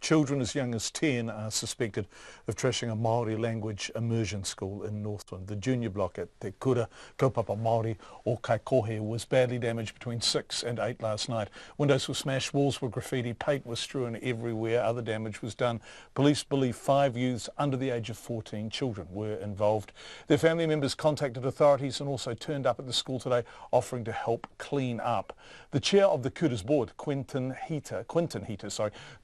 Children as young as 10 are suspected of trashing a Maori language immersion school in Northland. The junior block at Te Kura Kaupapa Maori or Kaikohe was badly damaged between 6 and 8 last night. Windows were smashed, walls were graffiti, paint was strewn everywhere, other damage was done. Police believe 5 youths under the age of 14, children, were involved. Their family members contacted authorities and also turned up at the school today offering to help clean up. The chair of the Kura's board, Quinton Heater,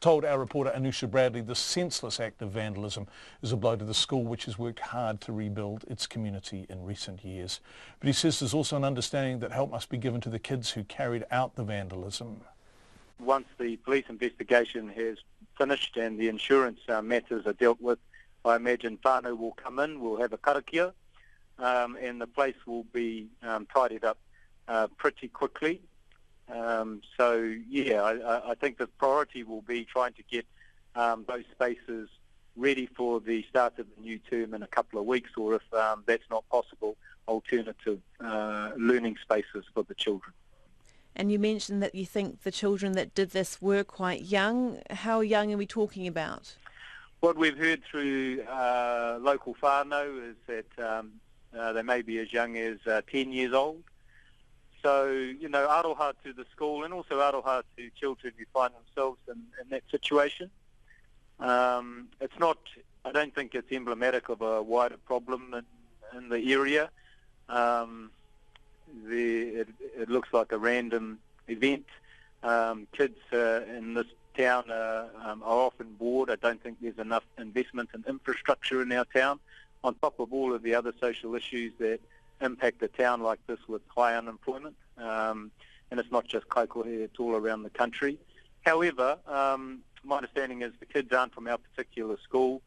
told our reporter Anusha Bradley the senseless act of vandalism is a blow to the school, which has worked hard to rebuild its community in recent years. But he says there's also an understanding that help must be given to the kids who carried out the vandalism. Once the police investigation has finished and the insurance matters are dealt with, I imagine whānau will come in, we'll have a karakia, and the place will be tidied up pretty quickly. I think the priority will be trying to get those spaces ready for the start of the new term in a couple of weeks, or if that's not possible, alternative learning spaces for the children. And you mentioned that you think the children that did this were quite young. How young are we talking about? What we've heard through local whānau is that they may be as young as 10 years old. So, you know, aroha to the school and also aroha to children who find themselves in that situation. It's not, I don't think it's emblematic of a wider problem in the area. It looks like a random event. Kids in this town are often bored. I don't think there's enough investment in infrastructure in our town, on top of all of the other social issues that impact a town like this with high unemployment. And it's not just Kaikohe, it's all around the country. However, my understanding is the kids aren't from our particular school.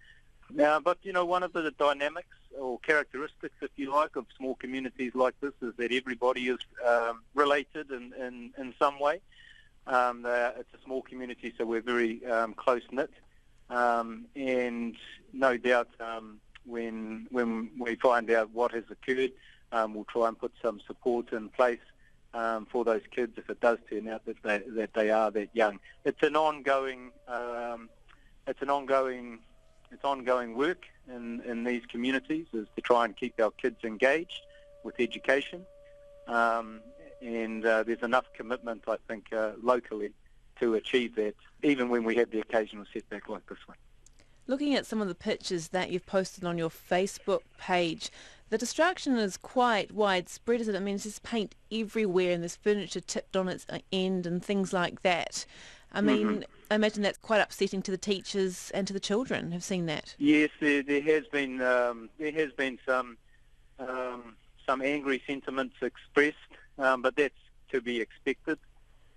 But, you know, one of the dynamics or characteristics, if you like, of small communities like this is that everybody is related in some way. It's a small community, so we're very close-knit. And no doubt when we find out what has occurred, we'll try and put some support in place for those kids if it does turn out that they are that young. It's ongoing work in these communities, is to try and keep our kids engaged with education. And there's enough commitment, I think, locally to achieve that, even when we have the occasional setback like this one. Looking at some of the pictures that you've posted on your Facebook page, the destruction is quite widespread, isn't it? I mean, there's just paint everywhere and there's furniture tipped on its end and things like that. I mean, I imagine that's quite upsetting to the teachers and to the children who've seen that. Yes, there has been some angry sentiments expressed, but that's to be expected.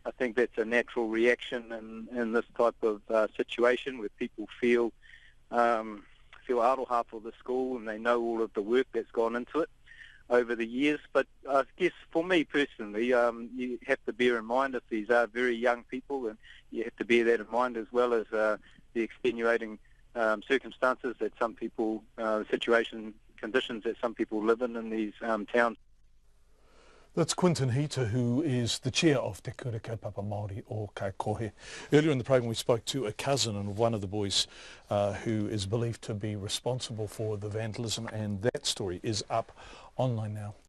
I think that's a natural reaction in this type of situation where people feel aroha for the school and they know all of the work that's gone into it over the years. But I guess for me personally, you have to bear in mind if these are very young people, and you have to bear that in mind as well as the extenuating circumstances that some people, conditions that some people live in these towns. That's Quinton Heater, who is the chair of Te Kura Kaupapa Maori or Kaikohe. Earlier in the program we spoke to a cousin of one of the boys who is believed to be responsible for the vandalism, and that story is up online now.